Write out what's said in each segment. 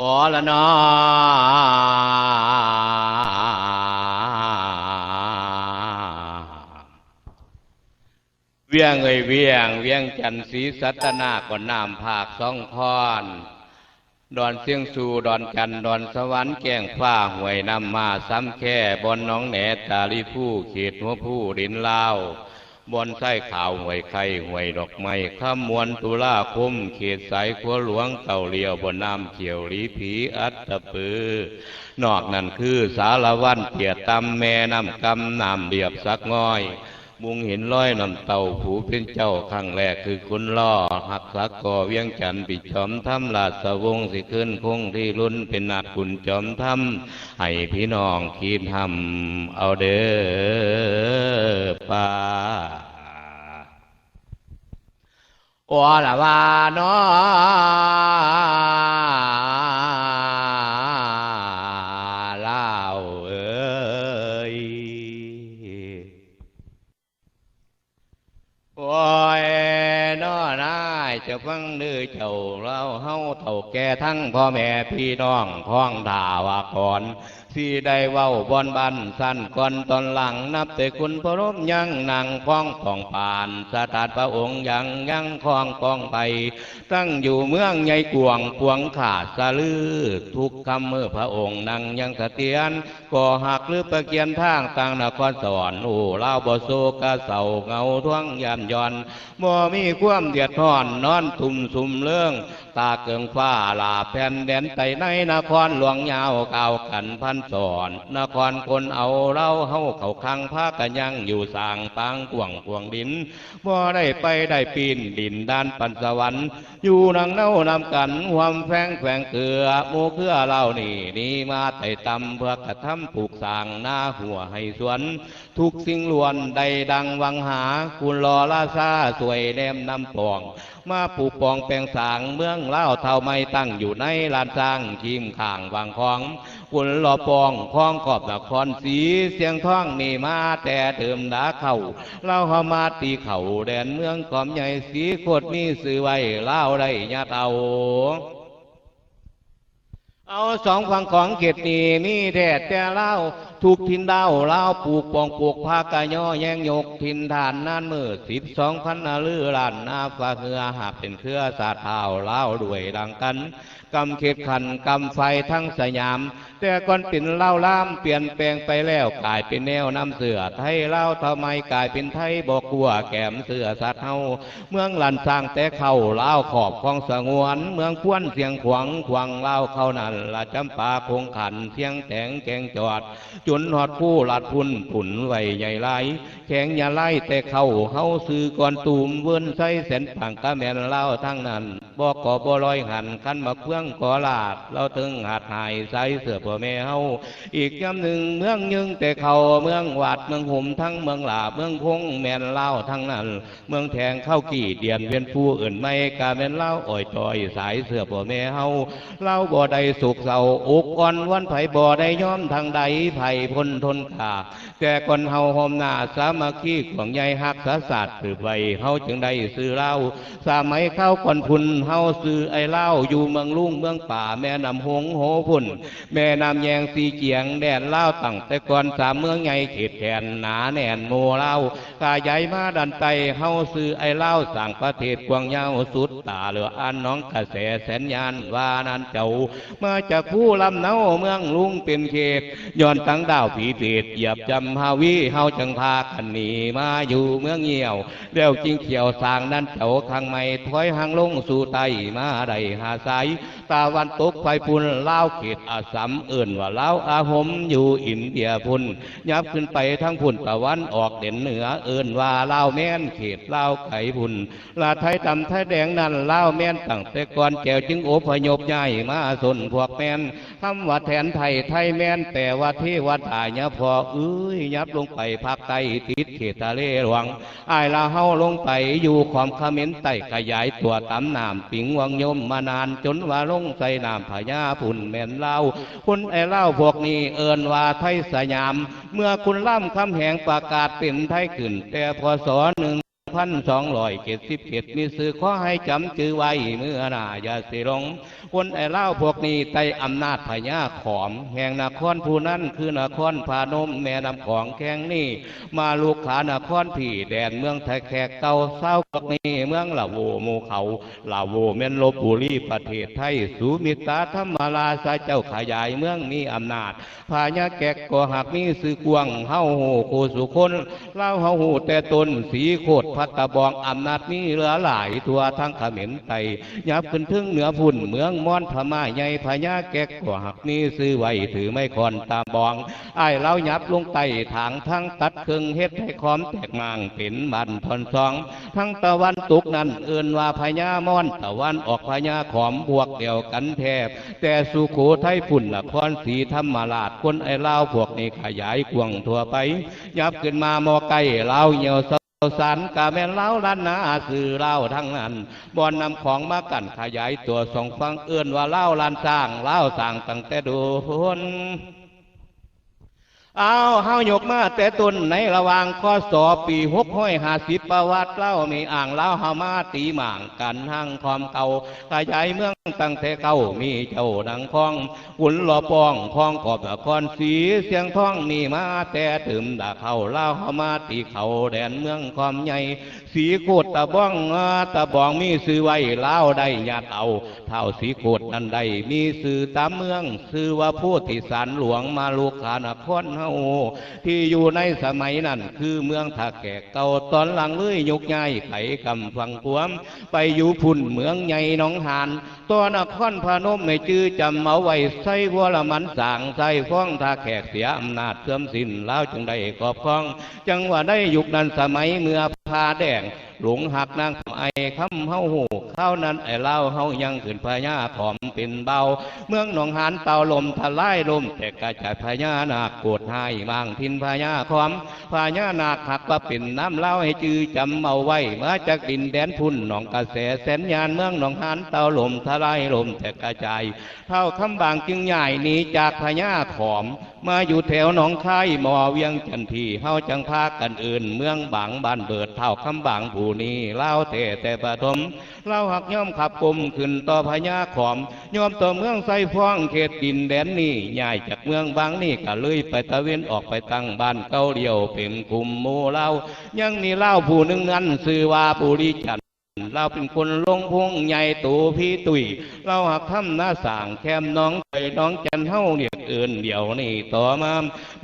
อ๋อละเนาะเวียงเอ้ยเวียงจันทร์ศรีสัตนาก่อนน้ำภาคสองคอนดอนเสียงสู่ดอนจันทร์ดอนสวรรค์แก่งฟ้าห่วยน้ำมาซ้ำแค่บอนน้องแหนตาลีผู้เขตหัวผู้ดินลาวบอนไส้ข่าวห่วยไข่ห่วยดอกไม้ข้ามมวลตุลาคมเขตสายขัวหลวงเต่าเลียวบนน้ำเขียวลีผีอัตตะปือนอกนั่นคือสารวันเกียรตำแม่น้ำกำน้ำเดียบสักง่อยมุงเห็นร้อยน้ำเต่าผูเป็นเจ้าครั้งแรกคือคุณล่อหักสักก่อเวียงจันทร์ปิดจอมทำลาสวงสิขึ้นคงที่รุ่นเป็นนาดคุณจอมทำให้พี่น้องคีนทำเอาเด้อป่าโอ้ละว่าน้อลาวเอ้ยโอ้ยน้อนายจะฟังดื้อเจ้าเราเฮาเท่าแก่ทั้งพ่อแม่พี่น้องพ้องด่าว่าก่อนที่ได้เว้าบอนบันสั้นก่อนตอนหลังนับแต่คุณพระรมยังนางพ้องของผ่านสถานพระองค์ยังคล้องกองไปตั้งอยู่เมืองใหญ่กวงพวงขาดสะลือทุกคำเมื่อพระองค์นั่งยังเสถียรก่อหักหรือประเกียนทางต่างนครสวรรค์โอ้เล่าบ่โซกะเสาเงาท่วงยามย้อนบ่มีความเดือดร้อนนอนตุ่มซุ่มเลื่องตาเกิงฟ้าลาแผ่นแดนไตในนครหลวงยาวเก่ากันพันสอนนครคนเอาเล่าเฮาเขาคังพากันยังอยู่สร้างปางกวงกวงดินบ่ได้ไปได้ปีนดินด้านปันสวรรค์อยู่นังเน่านำกันความแฝงเกลือโมเพื่อเล่านี่มาไต่ตำเพื่อกระทำปลูกสร้างหน้าหัวให้สวนทุกสิ่งล้วนใดดังวังหาคุณรอลาซาสวยแนมนำปองมาปลูกปองแปลงสางเมืองเล่าเท่าไม่ตั้งอยู่ในลานสร้างทีมข่างวางของคุณรอปองคล้องขอบนครสีเสียงท้องนี่มาแต่เดิมดาเข่าเล่าเข้ามาตีเข่าแดนเมืองกอมใหญ่สีโคตรมีสื่อไว้เล่าได้ญาติเอาสองฝั่งของเขตนี้มีแดดแต่เล่าถูกทินดาวเล่าปลูกปองปลูกพากะย่อแยงยกทินฐานนั่นมือ12,000นาลือล้านนาฟ้าเหือหากเป็นเครือสาเท้าเล่าด้วยดังกันกำเขตขันกำไฟทั้งสยามแต่ก่อนเป็นเล่าล่ามเปลี่ยนแปลงไปแล้วกลายเป็นแนวน้ำเสือไทยเล่าทำไมกลายเป็นไทยบอกกลัวแก้มเสือสัตว์เฮาเมืองลันสร้างแต่เข้าเล่าขอบของสงวนเมืองควนเสียงขวางเล่าเข้านั่นละจำปาคงขันเสียงแตงแกงจอดจุนหอดผู้หลัดพุ่นผุนไว้ใหญ่ไรแข็งอย่าไล่แต่เข้าเฮาซื้อก่อนตูมเวินใส่เส้นผังกะแมนเล่าทั้งนั้นบอกก่อบ่ลอยหันขันมาเพื่องก่อลาดเราถึงหาดหายใส่เสือพ่อแม่เฮาอีกย้ำหนึ่งเมืองยึงแต่เขาเมืองวัดเมืองห่มทั้งเมืองหลาเมืองพงแมนเล่าทั้งนั้นเมืองแทงเข้ากี่เดียนเวียนผู้อื่นไม่กาแมนเล่าอ่อยต่อยสายเสือพ่อแม่เฮาเล่าบ่ได้สุกเศร้าอกอ่อนวันไผ่บ่ได้ย้อมทางใดไผ่พ้นทนขาแต่คนเฮาหอมหน้าสามัคคีของใหญ่หักษาศาสตร์ถือไปเฮาจึงได้ซื้อเล่าสามัยเข้าก่อนพุ่นเฮาซื้อไอเล่าอยู่เมืองลุ่งเมืองป่าแม่นำหงโหพุ่นแม่นำแยงสีเจียงแดนเล่าตั้งแต่ก่อนสามเมืองใหญ่เขตแขนหนาแน่นโมเล่ากาใหญ่มาดันไตเฮาซื้อไอเล่าสั่งประเทศกวางยาวสุดตาเหลืออันน้องกระแสแสนยานว่านันเจ้ามาจากผู้ลำเนาเมืองลุงเป็นเขตย้อนตั้งดาวผีเปรตเหยียบจำฮาวิเฮาจังพากันหนีมาอยู่เมืองเหี่ยวแล้วจริงเขียวสางนั้นเจ้าข้างไม่ถอยห่างลงสู่ไตมาได้หาสายตาวันตกไฟปุ่นเล่าเขตอาสัมเอื่นว่าเล่าอาหมอยู่อินเดียพุ่นยับขึ้นไปทั้งพุ่นตะวันออกเด่นเหนือเอื่นว่าเล่าแม่นเขตเล่าไข่พุ่นลาไทยตำไทยแดงนั่นเล่าแม่นตั้งแต่ก่อนแก้วจึงอพยพย้ายมาสนพวกแม่นคำว่าแทนไทยแม่นแต่ว่าเทวดาเนี่ยพอยับลงไปภาคใต้ติดเขตทะเลหลวงอายลาเฮาลงไปอยู่ความเขม้นไต่ขยายตัวตำน้ำปิงวังยมมานานจนว่าลงใส่น้ำพญาพุ่นแม่นเล่าคุณไอเล่าพวกนี้เอินว่าไทยสยามเมื่อคุณล่ำคำแหงประกาศเป็นไทยขึ้นแต่พศ 1277มีสื่อขอให้จำจือไว้เมื่อหน้าอย่าสิหลงคนไอ้เล่าพวกนี้ใต้อำนาจพญาขอมแห่งนครผู้นั้นคือนครพานมแม่นำของแข้งนี่มาลูกขานครพี่แดนเมืองไทยแขกเก่าเศร้าพวกนี้เมืองละโวโมเขาละโวเม่นลบบุรีประเทศไทยสุมิตาธรรมราชาเจ้าขยายเมืองมีอำนาจพญาแกกก็หักมีสื่อกวงเฮาหูโคสุคนเล่าเฮาหูแต่ตนสีโคตรพัตะบองอำนาจมีเหลือหลายทั่วทั้งเขมรไตยับขึ้นถึงเหนือพุ่นเมืองมอนพม่าใหญ่พญาแกกก็หักมีซื้อไว้ถือไม่คอนตาบองไอ้เล่ายับลงไตทางทั้งตัดเครื่องเฮ็ดให้คอมแตกมางเป็นบันทอนสองทั้งตะวันตกนั้นเอื่นว่าพญามอนตะวันออกพญาขอมบวกเดียวกันแทบแต่สุโขทัยพุ่นนครศรีธรรมราชคนไอ้เล่าพวกนี้ขยายกวงทั่วไปยับขึ้นมาหมอไก่เล่าเหี่ยวสารกาแม่เล่าล้านนาสื่อเล่าทั้งนั้นบอนนำของมากันขยายตัวสองฟังเอื้อนว่าเล่าล้านสร้างเล่าสร้างตั้งแต่ดูพ้นเอาเฮายกมาแต่ต้นในระหว่างข้อสอบปี650ประวัติเล่ามีอ่างเล่าเฮามาตีหม่างกันหั่งความเก่าขยายเมืองตั้งแต่เก่ามีเจ้าดังคองหุ่นหล่อปองคองกอบนครศรีเสียงท้องมีมาแต่ถึมด่าเขาเล่าเฮามาตีเขาแดนเมืองความใหญ่สีโคตรตะบ้องมีซื้อไว้เล่าได้ญาติเอาเท่าสีโคตรนั้นได้มีซื้อตามเมืองซื้อว่าผู้ที่สารหลวงมาลูกขานครที่อยู่ในสมัยนั้นคือเมืองท่าแขกเก่าตอนหลังเลยยกย้ายไขกำฟังขวมไปอยู่พุ่นเมืองใหญ่หนองหานตัวนครพนมไม่จื้อจำเอาไว้ใส่วัวละมันสางใส่ฟ้องท่าแขกเสียอำนาจเสื่อมสิ้นแล้วจึงได้ครอบครองจังว่าได้ยุคนั้นสมัยเมื่อพาแดงหลงหักนางไอคำเฮาหูข้าวนั้นไอเล่าเฮายังขึ้นพญาขอมเป็นเบาเมืองหนองหานเต่าลมทลายลมแต่กระจายพญานาคโกรธให้บางทินพญาขอมพญานาคหักว่าเป็นน้ำเล่าให้จื้อจำเอาไว้มาจากดินแดนพุ่นหนองกระแสแสนยานเมืองหนองหานเต่าลมทลายลมแต่กระจายเท่าคำบางจึงใหญ่หนีจากพญาขอมมาอยู่แถวหนองคายหมอเวียงจันทีเฮาจังพากันอื่นเมืองบางบ้านเบิดเท่าคำบางผู้นี้เล่าแต่ปฐมเล่าหักย่อมขับกลมขึ้นต่อพญาขอมย่อมต่อเมืองไซฟ้องเขตดินแดนนี้ใหญ่จากเมืองบางนี่ก็เลยไปตะเวนออกไปตั้งบ้านเก่าเดียวเป็นกลุ่มโมเล่ายังมีเล่าผู้หนึ่งนั้นชื่อว่าปุริจันเราเป็นคนลงพงใหญ่ตูพี่ตุยเราหักทำหน้าสางแคมน้องไปน้องจันเฮาเนี่ยอื่นเดี๋ยวนี่ต่อมา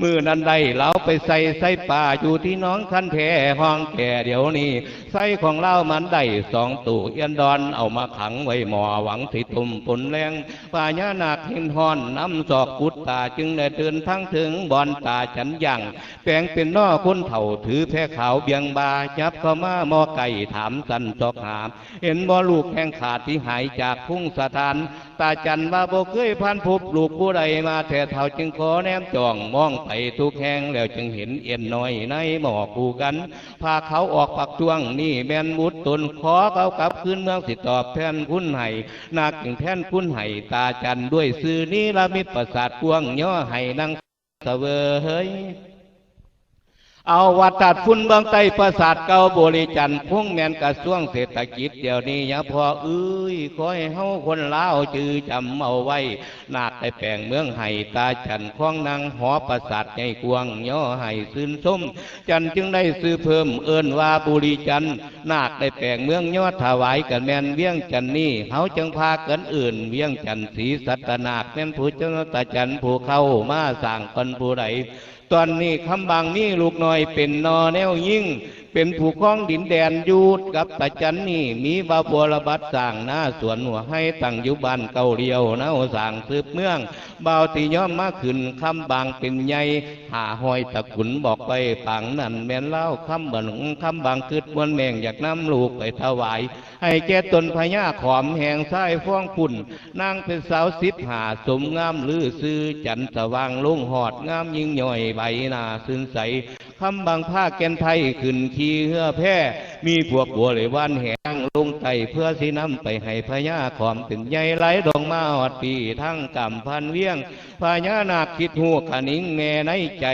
มือนั้นได้เราไปใส่ป่าอยู่ที่น้องคันแท่ห้องแก่เดี๋ยวนี้ใส่ของเรามันได้2ตู่เอียนดอนเอามาขังไว้หมอหวังสิตุ่มปนแรงป่าญานาคเห็นหอนน้ำศอกกุดตาจึงได้เตือนทั้งถึงบอนตาฉันยังแปลงเป็นนอคนเถ่าถือแพร่ขาวเบียงบาจับเข้ามาหมอไก่ถามสันศอกหามเห็นบ่ลูกแข้งขาดที่หายจากพุ่งสถานตาจันว่าบ่เคยพันพบลูกผู้ใดมาแต่เท่าจึงขอแนมจ้องมองไปทุกแห่งแล้วจึงเห็นเอ็นน้อยในหมอคู่กันพาเขาออกปักช่วงนี่แม่นมุดตนขอเขากลับคืนเมืองสิตอบแทนคุณให้นาคจึงแทนคุณให้ตาจันด้วยซื่อนี้ละมิตรประสาทกวงย่อให้นั่งเสวยเอาวัดตัดฝุ่นเบื้องใต้ประสาทเก่าบริจันพงแมนกระทรวงเศรษฐกิจเดี๋ยวนี้อย่าพอขอให้เฮาคนลาวจื้อจำเอาไว้นาคได้แปลงเมืองไห้ตาจันคล้องนางหอประสาทใหญ่กวงย่อให้ซื่นส้มจันจึงได้ซื้อเพิ่มเอิ้นว่าบุรีจันนาคได้แปลงเมืองยอดถวายกันแมนเวียงจันนี่เฮาจึงพากันอื่นเวียงจันศรีสัตนาคแม่นผู้เจ้าตาจันผู้เข้ามาสร้างคนผู้ใดตอนนี้คำบางนี้ลูกน้อยเป็นนอแนวยิ่งเป็นผู้ครองดินแดนยูดกับตาจันนี่มีบาบัวระบัดสร้างหน้าสวนหัวให้ตั้งอยู่บ้านเก่าเดียวนะสร้างสืบเมืองบ่าวตีย้อมมาขึ้นคำบางเป็นใหญ่หาหอยตะขุนบอกไปปังนั่นแม่นเล่าคำบันคำบางคืดมวนแมงอยากน้ำลูกไปถวายให้แก่ตนพญาขอมแห่งซ้ายฟ้องคุณนางเป็นสาว15สมงามลือซื้อจันสว่างลุงหอดงามยิ่งย่อยใบหน้าซื่นใสคำบางผ้าแกนไทยขึ้นขี่เหือแพร่มีพวกบัวเลยวันแหงลงไตเพื่อสินำไปให้พญาขอมถึงใหญ่ไหลดงมาอดปีทั้งกำพันเวียงพญานาคคิดหัวขนิ่งแม่ในใจ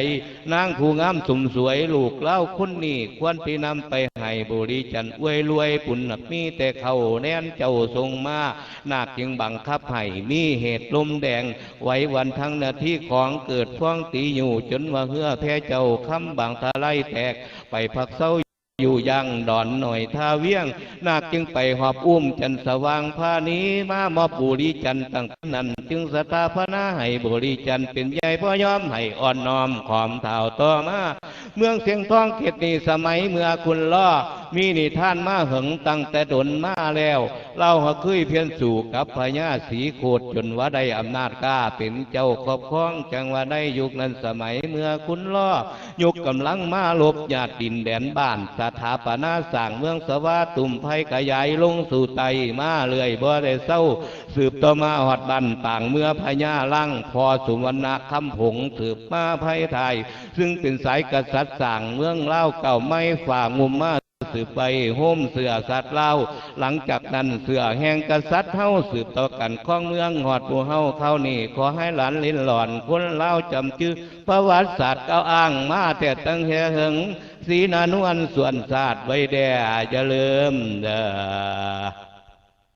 นางผู้งามสุ่มสวยลูกเล่าคนนี้ควรที่นำไปให้ ให้บุรีจันทร์อวยรวยปุณณมีแต่เขาแน่นเจ้าทรงมานาคจึงบังคับให้มีเหตุลมแดงไว้วันทั้งนาทีของเกิดฟ้องตีอยู่จนว่าเหือแพ้เจ้าคำบางทะไลแตกไปพักเศร้าอยู่ยังดอนหน่อยท่าเวียงนาคจึงไปหอบอุ้มจันสว่างพานี้มามอบบุรีจันตั้งนั้นจึงสถาปนาให้บุรีจันเป็นใหญ่พ่อยอมให้อ่อนน้อมขอมเท่าต่อมาเมืองเสียงทองเขตนี้สมัยเมื่อคุณล่อมีนิทานมาหึงตั้งแต่ดนมาแล้วเล่าหคุยเพียนสู่กับพญาสีโคดจนว่าได้อำนาจกล้าเป็นเจ้าครอบครองจังว่าได้ยุคนั้นสมัยเมื่อคุณล่อยุคกำลังมาลบญาติดินแดนบ้านสถาปนาสร้างเมืองสวาตุ่มไผ่ขยายลงสู่ไตมาเลื่อยบ่ได้เศร้าสืบต่อมาหอดบันต่างเมื่อพญาลังพอสุวรรณคำผงสืบมาไผ่ไทยซึ่งเป็นสายกษัตริย์สร้างเมืองเล่าเก่าไม่ฝ่างุมมาสืบไปโฮมเสือสัตว์เล่าหลังจากนั้นเสือแห่งกษัตริย์เฮาสืบต่อกันข้องเมืองหอดผู้เฮาเข้านี่ขอให้หลานลิ้นหลอนคนเล่าจำชื่อประวัติศาสตร์เก้าอ้างมาแต่ตั้งเฮงสีนานวลส่วนศาสตร์ไว้แด่จะลืมเด้อ